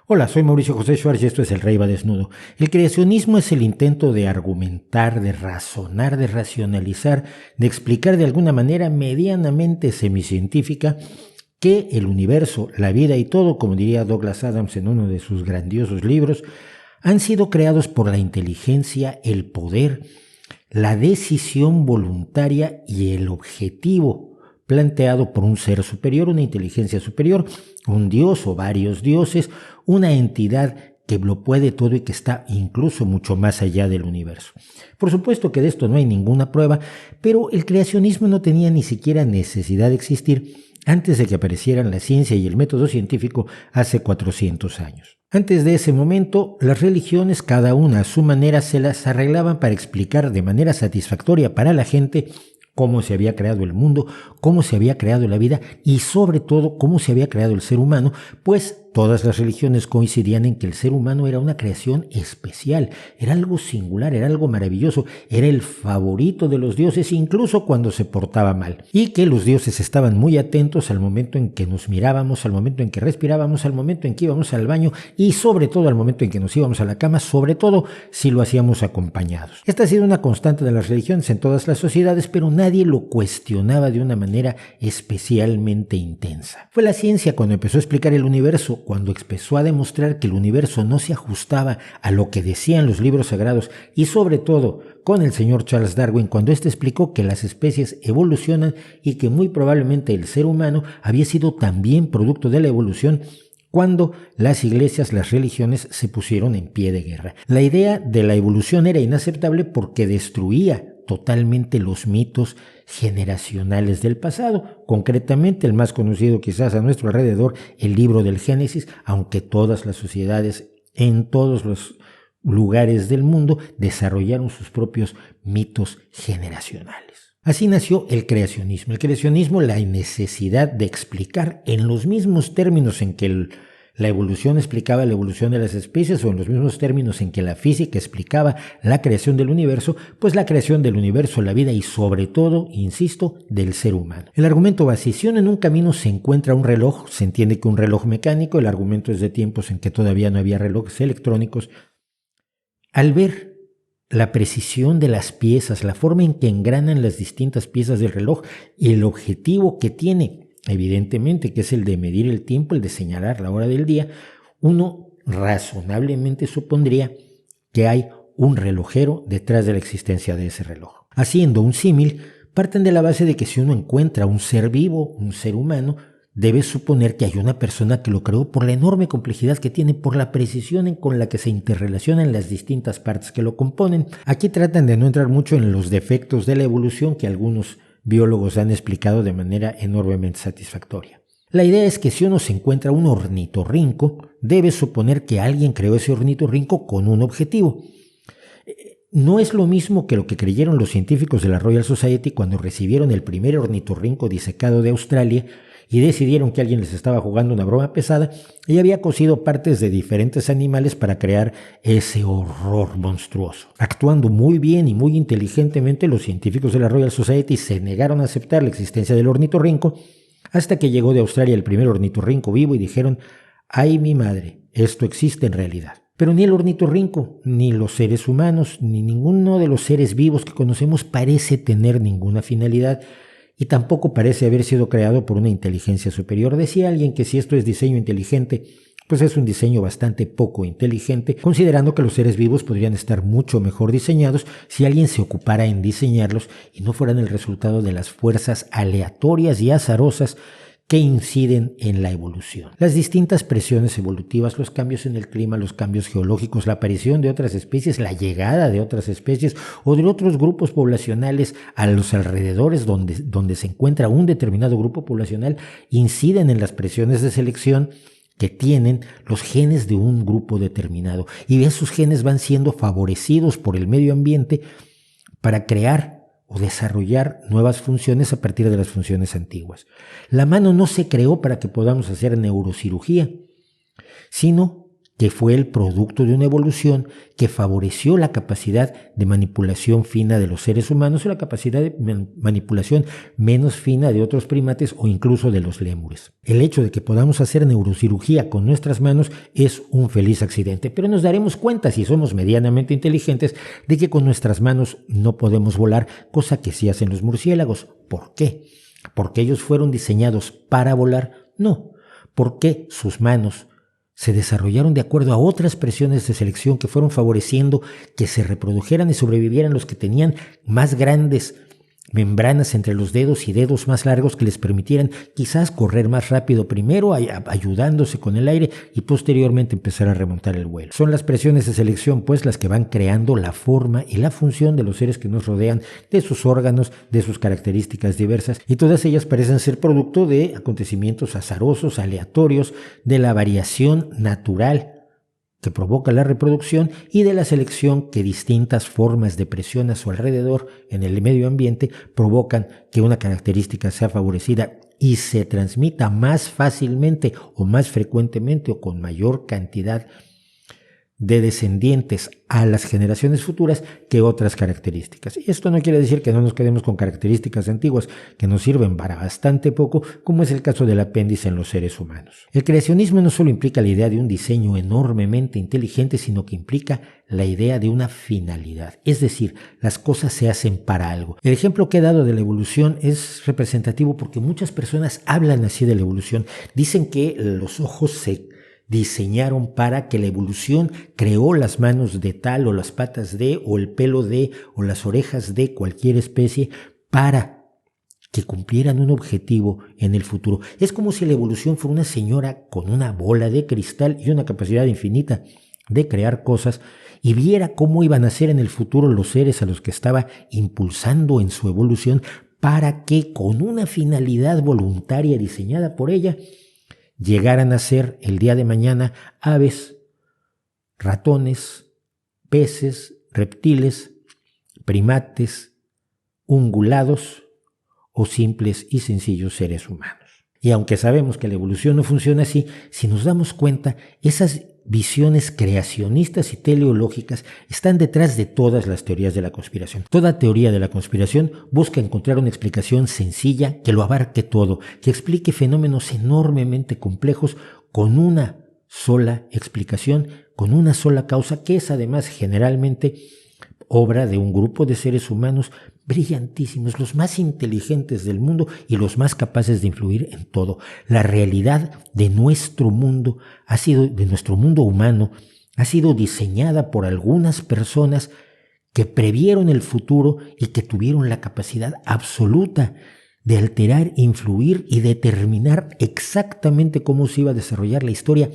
Hola, soy Mauricio José Schwartz y esto es El Rey va desnudo. El creacionismo es el intento de argumentar, de razonar, de racionalizar, de explicar de alguna manera medianamente semicientífica que el universo, la vida y todo, como diría Douglas Adams en uno de sus grandiosos libros, han sido creados por la inteligencia, el poder, la decisión voluntaria y el objetivo planteado por un ser superior, una inteligencia superior, un dios o varios dioses, una entidad que lo puede todo y que está incluso mucho más allá del universo. Por supuesto que de esto no hay ninguna prueba, pero el creacionismo no tenía ni siquiera necesidad de existir antes de que aparecieran la ciencia y el método científico hace 400 años. Antes de ese momento, las religiones, cada una a su manera, se las arreglaban para explicar de manera satisfactoria para la gente cómo se había creado el mundo, cómo se había creado la vida y sobre todo cómo se había creado el ser humano, pues todas las religiones coincidían en que el ser humano era una creación especial, era algo singular, era algo maravilloso, era el favorito de los dioses incluso cuando se portaba mal, y que los dioses estaban muy atentos al momento en que nos mirábamos, al momento en que respirábamos, al momento en que íbamos al baño y sobre todo al momento en que nos íbamos a la cama, sobre todo si lo hacíamos acompañados. Esta ha sido una constante de las religiones en todas las sociedades, pero nadie lo cuestionaba de una manera especialmente intensa. Fue la ciencia cuando empezó a explicar el universo, cuando empezó a demostrar que el universo no se ajustaba a lo que decían los libros sagrados y sobre todo con el señor Charles Darwin, cuando éste explicó que las especies evolucionan y que muy probablemente el ser humano había sido también producto de la evolución, cuando las iglesias, las religiones se pusieron en pie de guerra. La idea de la evolución era inaceptable porque destruía totalmente los mitos generacionales del pasado, concretamente el más conocido quizás a nuestro alrededor, el libro del Génesis, aunque todas las sociedades en todos los lugares del mundo desarrollaron sus propios mitos generacionales. Así nació el creacionismo. El creacionismo, la necesidad de explicar en los mismos términos en que la evolución explicaba la evolución de las especies o en los mismos términos en que la física explicaba la creación del universo, pues la creación del universo, la vida y sobre todo, insisto, del ser humano. El argumento va así: si en un camino se encuentra un reloj, se entiende que un reloj mecánico, el argumento es de tiempos en que todavía no había relojes electrónicos. Al ver la precisión de las piezas, la forma en que engranan las distintas piezas del reloj y el objetivo que tiene, evidentemente, que es el de medir el tiempo, el de señalar la hora del día, uno razonablemente supondría que hay un relojero detrás de la existencia de ese reloj. Haciendo un símil, parten de la base de que si uno encuentra un ser vivo, un ser humano, debe suponer que hay una persona que lo creó por la enorme complejidad que tiene, por la precisión con la que se interrelacionan las distintas partes que lo componen. Aquí tratan de no entrar mucho en los defectos de la evolución que algunos biólogos han explicado de manera enormemente satisfactoria. La idea es que si uno se encuentra un ornitorrinco, debe suponer que alguien creó ese ornitorrinco con un objetivo. No es lo mismo que lo que creyeron los científicos de la Royal Society cuando recibieron el primer ornitorrinco disecado de Australia y decidieron que alguien les estaba jugando una broma pesada y había cosido partes de diferentes animales para crear ese horror monstruoso. Actuando muy bien y muy inteligentemente, los científicos de la Royal Society se negaron a aceptar la existencia del ornitorrinco hasta que llegó de Australia el primer ornitorrinco vivo y dijeron: ¡ay mi madre! Esto existe en realidad. Pero ni el ornitorrinco, ni los seres humanos, ni ninguno de los seres vivos que conocemos parece tener ninguna finalidad y tampoco parece haber sido creado por una inteligencia superior. Decía alguien que si esto es diseño inteligente, pues es un diseño bastante poco inteligente, considerando que los seres vivos podrían estar mucho mejor diseñados si alguien se ocupara en diseñarlos y no fueran el resultado de las fuerzas aleatorias y azarosas que inciden en la evolución. Las distintas presiones evolutivas, los cambios en el clima, los cambios geológicos, la aparición de otras especies, la llegada de otras especies o de otros grupos poblacionales a los alrededores donde se encuentra un determinado grupo poblacional, inciden en las presiones de selección que tienen los genes de un grupo determinado, y esos genes van siendo favorecidos por el medio ambiente para crear o desarrollar nuevas funciones a partir de las funciones antiguas. La mano no se creó para que podamos hacer neurocirugía, sino que fue el producto de una evolución que favoreció la capacidad de manipulación fina de los seres humanos o la capacidad de manipulación menos fina de otros primates o incluso de los lémures. El hecho de que podamos hacer neurocirugía con nuestras manos es un feliz accidente, pero nos daremos cuenta, si somos medianamente inteligentes, de que con nuestras manos no podemos volar, cosa que sí hacen los murciélagos. ¿Por qué? ¿Porque ellos fueron diseñados para volar? No. ¿Porque sus manos se desarrollaron de acuerdo a otras presiones de selección que fueron favoreciendo que se reprodujeran y sobrevivieran los que tenían más grandes membranas entre los dedos y dedos más largos que les permitieran quizás correr más rápido primero ayudándose con el aire y posteriormente empezar a remontar el vuelo? Son las presiones de selección pues las que van creando la forma y la función de los seres que nos rodean, de sus órganos, de sus características diversas, y todas ellas parecen ser producto de acontecimientos azarosos, aleatorios, de la variación natural que provoca la reproducción y de la selección que distintas formas de presión a su alrededor en el medio ambiente provocan que una característica sea favorecida y se transmita más fácilmente o más frecuentemente o con mayor cantidad de descendientes a las generaciones futuras que otras características. Y esto no quiere decir que no nos quedemos con características antiguas que nos sirven para bastante poco, como es el caso del apéndice en los seres humanos. El creacionismo no solo implica la idea de un diseño enormemente inteligente, sino que implica la idea de una finalidad, es decir, las cosas se hacen para algo. El ejemplo que he dado de la evolución es representativo porque muchas personas hablan así de la evolución, dicen que los ojos se diseñaron para que la evolución creó las manos de tal o las patas de o el pelo de o las orejas de cualquier especie para que cumplieran un objetivo en el futuro. Es como si la evolución fuera una señora con una bola de cristal y una capacidad infinita de crear cosas y viera cómo iban a ser en el futuro los seres a los que estaba impulsando en su evolución para que con una finalidad voluntaria diseñada por ella llegaran a ser el día de mañana aves, ratones, peces, reptiles, primates, ungulados o simples y sencillos seres humanos. Y aunque sabemos que la evolución no funciona así, si nos damos cuenta, esas visiones creacionistas y teleológicas están detrás de todas las teorías de la conspiración. Toda teoría de la conspiración busca encontrar una explicación sencilla que lo abarque todo, que explique fenómenos enormemente complejos con una sola explicación, con una sola causa, que es además generalmente obra de un grupo de seres humanos brillantísimos, los más inteligentes del mundo y los más capaces de influir en todo. La realidad de nuestro mundo de nuestro mundo humano, ha sido diseñada por algunas personas que previeron el futuro y que tuvieron la capacidad absoluta de alterar, influir y determinar exactamente cómo se iba a desarrollar la historia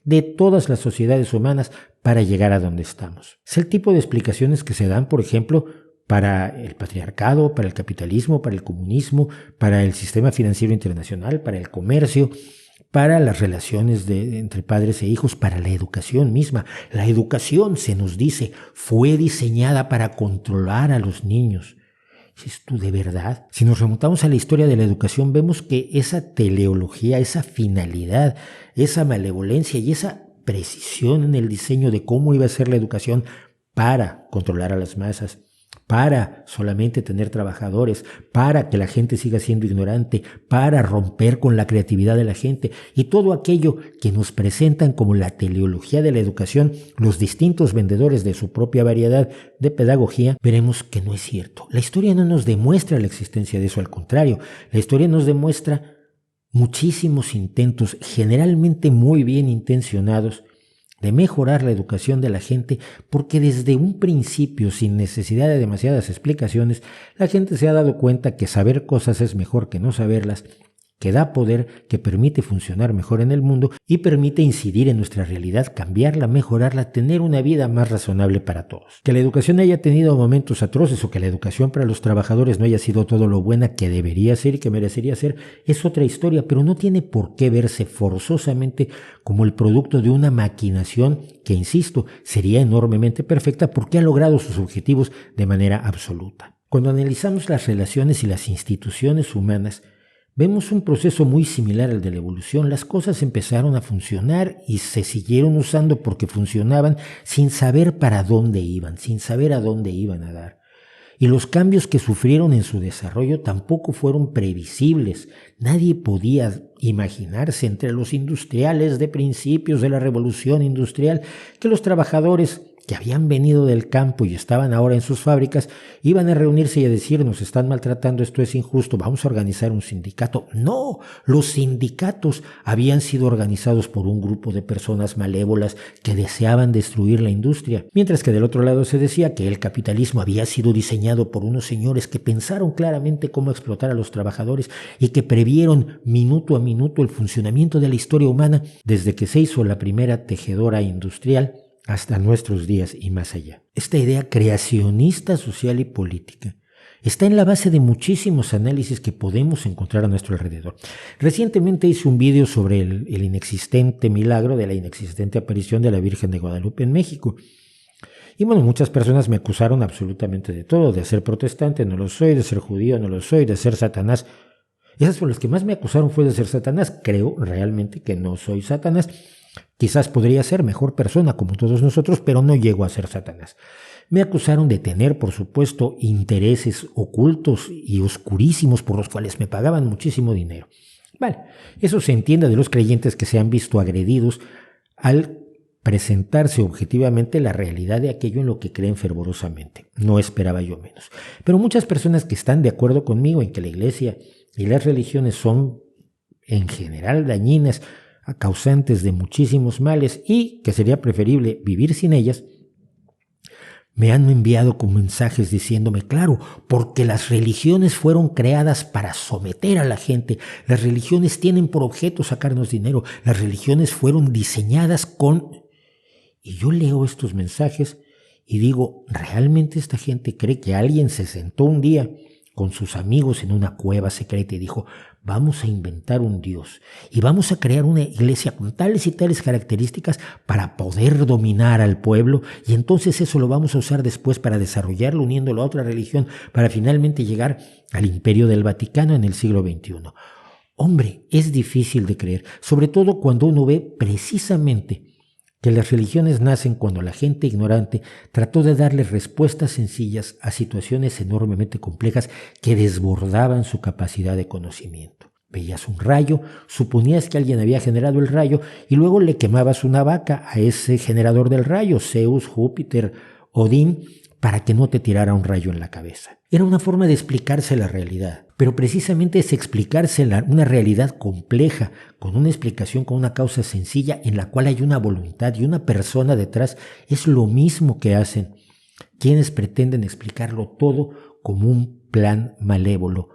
de todas las sociedades humanas para llegar a donde estamos. Es el tipo de explicaciones que se dan, por ejemplo, para el patriarcado, para el capitalismo, para el comunismo, para el sistema financiero internacional, para el comercio, para las relaciones entre padres e hijos, para la educación misma. La educación, se nos dice, fue diseñada para controlar a los niños. ¿Es tú de verdad? Si nos remontamos a la historia de la educación, vemos que esa teleología, esa finalidad, esa malevolencia y esa precisión en el diseño de cómo iba a ser la educación para controlar a las masas, para solamente tener trabajadores, para que la gente siga siendo ignorante, para romper con la creatividad de la gente y todo aquello que nos presentan como la teleología de la educación, los distintos vendedores de su propia variedad de pedagogía, veremos que no es cierto. La historia no nos demuestra la existencia de eso, al contrario, la historia nos demuestra muchísimos intentos, generalmente muy bien intencionados, de mejorar la educación de la gente, porque desde un principio, sin necesidad de demasiadas explicaciones, la gente se ha dado cuenta que saber cosas es mejor que no saberlas, que da poder, que permite funcionar mejor en el mundo y permite incidir en nuestra realidad, cambiarla, mejorarla, tener una vida más razonable para todos. Que la educación haya tenido momentos atroces o que la educación para los trabajadores no haya sido todo lo buena que debería ser y que merecería ser, es otra historia, pero no tiene por qué verse forzosamente como el producto de una maquinación que, insisto, sería enormemente perfecta porque ha logrado sus objetivos de manera absoluta. Cuando analizamos las relaciones y las instituciones humanas, Vemos un proceso muy similar al de la evolución. Las cosas empezaron a funcionar y se siguieron usando porque funcionaban sin saber para dónde iban, sin saber a dónde iban a dar. Y los cambios que sufrieron en su desarrollo tampoco fueron previsibles. Nadie podía imaginarse entre los industriales de principios de la revolución industrial que los trabajadores que habían venido del campo y estaban ahora en sus fábricas, iban a reunirse y a decir, nos están maltratando, esto es injusto, vamos a organizar un sindicato. No, los sindicatos habían sido organizados por un grupo de personas malévolas que deseaban destruir la industria, mientras que del otro lado se decía que el capitalismo había sido diseñado por unos señores que pensaron claramente cómo explotar a los trabajadores y que previeron minuto a minuto el funcionamiento de la historia humana desde que se hizo la primera tejedora industrial hasta nuestros días y más allá. Esta idea creacionista social y política está en la base de muchísimos análisis que podemos encontrar a nuestro alrededor. Recientemente hice un vídeo sobre el inexistente milagro de la inexistente aparición de la Virgen de Guadalupe en México. Y bueno, muchas personas me acusaron absolutamente de todo, de ser protestante, no lo soy, de ser judío, no lo soy, de ser Satanás. Esas fueron las que más me acusaron, fue de ser Satanás. Creo realmente que no soy Satanás. Quizás podría ser mejor persona como todos nosotros, pero no llego a ser Satanás. Me acusaron de tener, por supuesto, intereses ocultos y oscurísimos por los cuales me pagaban muchísimo dinero. Vale, eso se entiende de los creyentes que se han visto agredidos al presentarse objetivamente la realidad de aquello en lo que creen fervorosamente. No esperaba yo menos. Pero muchas personas que están de acuerdo conmigo en que la Iglesia y las religiones son en general dañinas, causantes de muchísimos males y que sería preferible vivir sin ellas, me han enviado con mensajes diciéndome, claro, porque las religiones fueron creadas para someter a la gente, las religiones tienen por objeto sacarnos dinero, las religiones fueron diseñadas con... Y yo leo estos mensajes y digo, ¿realmente esta gente cree que alguien se sentó un día con sus amigos en una cueva secreta y dijo, vamos a inventar un Dios y vamos a crear una iglesia con tales y tales características para poder dominar al pueblo y entonces eso lo vamos a usar después para desarrollarlo uniéndolo a otra religión para finalmente llegar al imperio del Vaticano en el siglo XXI? Hombre, es difícil de creer, sobre todo cuando uno ve precisamente que las religiones nacen cuando la gente ignorante trató de darle respuestas sencillas a situaciones enormemente complejas que desbordaban su capacidad de conocimiento. Veías un rayo, suponías que alguien había generado el rayo y luego le quemabas una vaca a ese generador del rayo, Zeus, Júpiter, Odín, para que no te tirara un rayo en la cabeza. Era una forma de explicarse la realidad, pero precisamente es explicarse una realidad compleja, con una explicación, con una causa sencilla en la cual hay una voluntad y una persona detrás, es lo mismo que hacen quienes pretenden explicarlo todo como un plan malévolo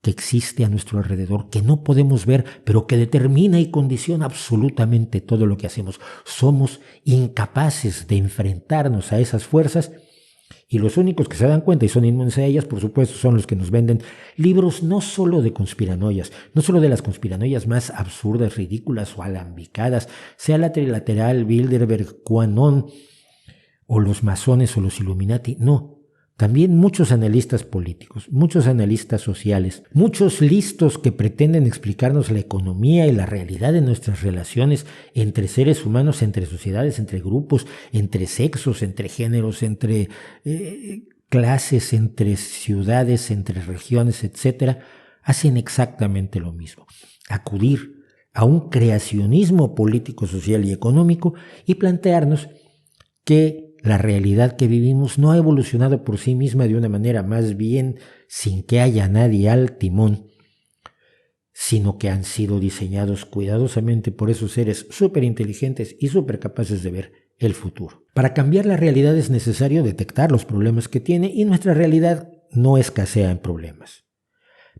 que existe a nuestro alrededor, que no podemos ver, pero que determina y condiciona absolutamente todo lo que hacemos. Somos incapaces de enfrentarnos a esas fuerzas y los únicos que se dan cuenta y son inmunes a ellas, por supuesto, son los que nos venden libros no solo de conspiranoias, no solo de las conspiranoias más absurdas, ridículas o alambicadas, sea la trilateral, Bilderberg, QAnon o los masones o los Illuminati, no. También muchos analistas políticos, muchos analistas sociales, muchos listos que pretenden explicarnos la economía y la realidad de nuestras relaciones entre seres humanos, entre sociedades, entre grupos, entre sexos, entre géneros, entre clases, entre ciudades, entre regiones, etc., hacen exactamente lo mismo. Acudir a un creacionismo político, social y económico y plantearnos que la realidad que vivimos no ha evolucionado por sí misma de una manera, más bien sin que haya nadie al timón, sino que han sido diseñados cuidadosamente por esos seres súper inteligentes y súper capaces de ver el futuro. Para cambiar la realidad es necesario detectar los problemas que tiene y nuestra realidad no escasea en problemas.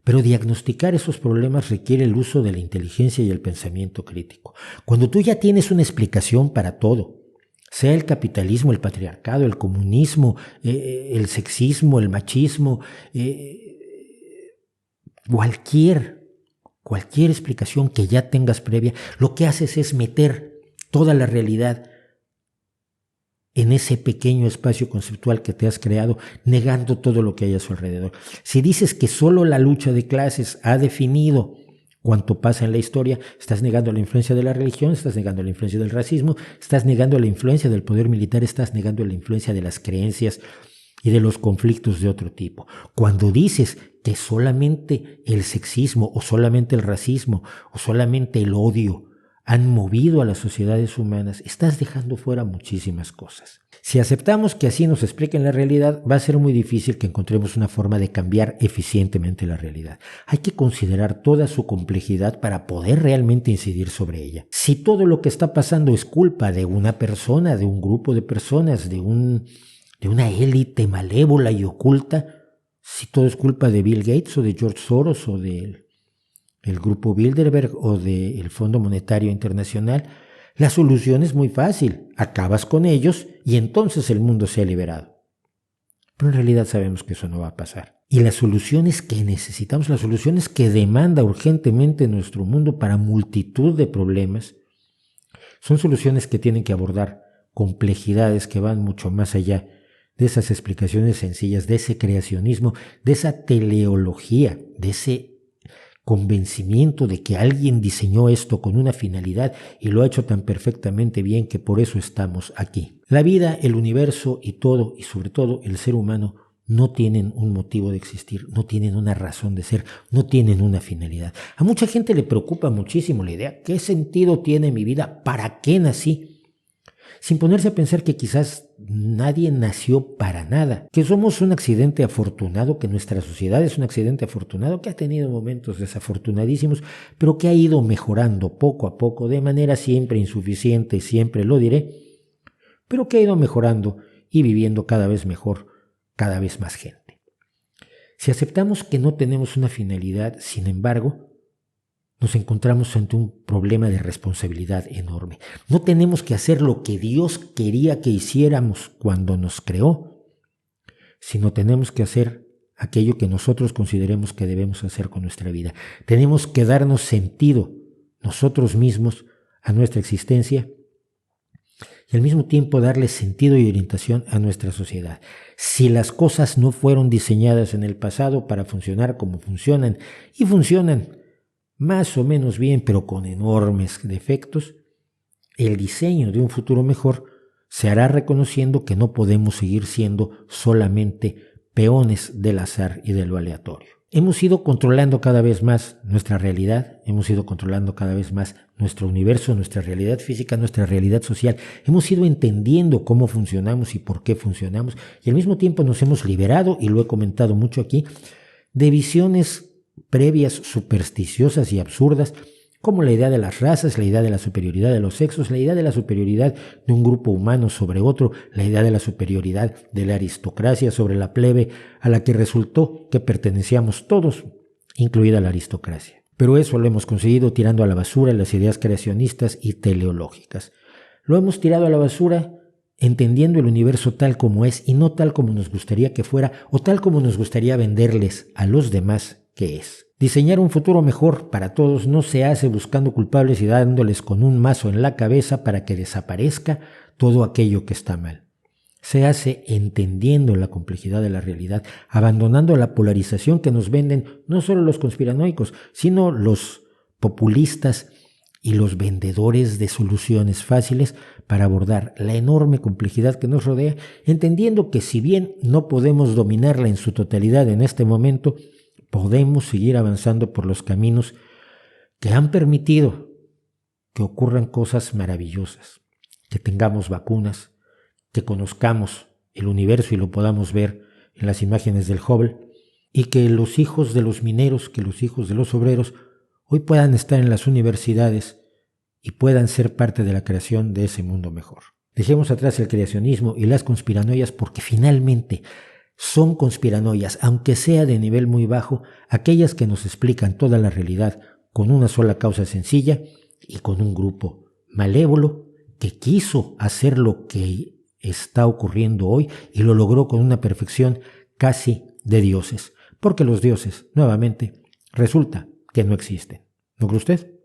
Pero diagnosticar esos problemas requiere el uso de la inteligencia y el pensamiento crítico. Cuando tú ya tienes una explicación para todo, sea el capitalismo, el patriarcado, el comunismo, el sexismo, el machismo, cualquier explicación que ya tengas previa, lo que haces es meter toda la realidad en ese pequeño espacio conceptual que te has creado, negando todo lo que hay a su alrededor. Si dices que solo la lucha de clases ha definido cuanto pasa en la historia, estás negando la influencia de la religión, estás negando la influencia del racismo, estás negando la influencia del poder militar, estás negando la influencia de las creencias y de los conflictos de otro tipo. Cuando dices que solamente el sexismo o solamente el racismo o solamente el odio han movido a las sociedades humanas, estás dejando fuera muchísimas cosas. Si aceptamos que así nos expliquen la realidad, va a ser muy difícil que encontremos una forma de cambiar eficientemente la realidad. Hay que considerar toda su complejidad para poder realmente incidir sobre ella. Si todo lo que está pasando es culpa de una persona, de un grupo de personas, de una élite malévola y oculta, si todo es culpa de Bill Gates o de George Soros o del grupo Bilderberg o del Fondo Monetario Internacional, la solución es muy fácil. Acabas con ellos y entonces el mundo se ha liberado. Pero en realidad sabemos que eso no va a pasar. Y las soluciones que necesitamos, las soluciones que demanda urgentemente nuestro mundo para multitud de problemas, son soluciones que tienen que abordar complejidades que van mucho más allá de esas explicaciones sencillas, de ese creacionismo, de esa teleología, de ese convencimiento de que alguien diseñó esto con una finalidad y lo ha hecho tan perfectamente bien que por eso estamos aquí. La vida, el universo y todo, y sobre todo el ser humano, no tienen un motivo de existir, no tienen una razón de ser, no tienen una finalidad. A mucha gente le preocupa muchísimo la idea: ¿qué sentido tiene mi vida? ¿Para qué nací? Sin ponerse a pensar que quizás nadie nació para nada, que somos un accidente afortunado, que nuestra sociedad es un accidente afortunado, que ha tenido momentos desafortunadísimos, pero que ha ido mejorando poco a poco, de manera siempre insuficiente, siempre lo diré, pero que ha ido mejorando y viviendo cada vez mejor, cada vez más gente. Si aceptamos que no tenemos una finalidad, sin embargo, nos encontramos ante un problema de responsabilidad enorme. No tenemos que hacer lo que Dios quería que hiciéramos cuando nos creó, sino tenemos que hacer aquello que nosotros consideremos que debemos hacer con nuestra vida. Tenemos que darnos sentido nosotros mismos a nuestra existencia y al mismo tiempo darle sentido y orientación a nuestra sociedad. Si las cosas no fueron diseñadas en el pasado para funcionar como funcionan, y funcionan más o menos bien, pero con enormes defectos, el diseño de un futuro mejor se hará reconociendo que no podemos seguir siendo solamente peones del azar y de lo aleatorio. Hemos ido controlando cada vez más nuestra realidad, hemos ido controlando cada vez más nuestro universo, nuestra realidad física, nuestra realidad social. Hemos ido entendiendo cómo funcionamos y por qué funcionamos, y al mismo tiempo nos hemos liberado, y lo he comentado mucho aquí, de visiones previas, supersticiosas y absurdas, como la idea de las razas, la idea de la superioridad de los sexos, la idea de la superioridad de un grupo humano sobre otro, la idea de la superioridad de la aristocracia sobre la plebe, a la que resultó que pertenecíamos todos, incluida la aristocracia. Pero eso lo hemos conseguido tirando a la basura las ideas creacionistas y teleológicas. Lo hemos tirado a la basura entendiendo el universo tal como es y no tal como nos gustaría que fuera o tal como nos gustaría venderles a los demás que es. Diseñar un futuro mejor para todos no se hace buscando culpables y dándoles con un mazo en la cabeza para que desaparezca todo aquello que está mal. Se hace entendiendo la complejidad de la realidad, abandonando la polarización que nos venden no solo los conspiranoicos, sino los populistas y los vendedores de soluciones fáciles para abordar la enorme complejidad que nos rodea, entendiendo que si bien no podemos dominarla en su totalidad en este momento, podemos seguir avanzando por los caminos que han permitido que ocurran cosas maravillosas, que tengamos vacunas, que conozcamos el universo y lo podamos ver en las imágenes del Hubble, y que los hijos de los mineros, que los hijos de los obreros, hoy puedan estar en las universidades y puedan ser parte de la creación de ese mundo mejor. Dejemos atrás el creacionismo y las conspiranoias, porque finalmente son conspiranoias, aunque sea de nivel muy bajo, aquellas que nos explican toda la realidad con una sola causa sencilla y con un grupo malévolo que quiso hacer lo que está ocurriendo hoy y lo logró con una perfección casi de dioses, porque los dioses, nuevamente, resulta que no existen. ¿No cree usted?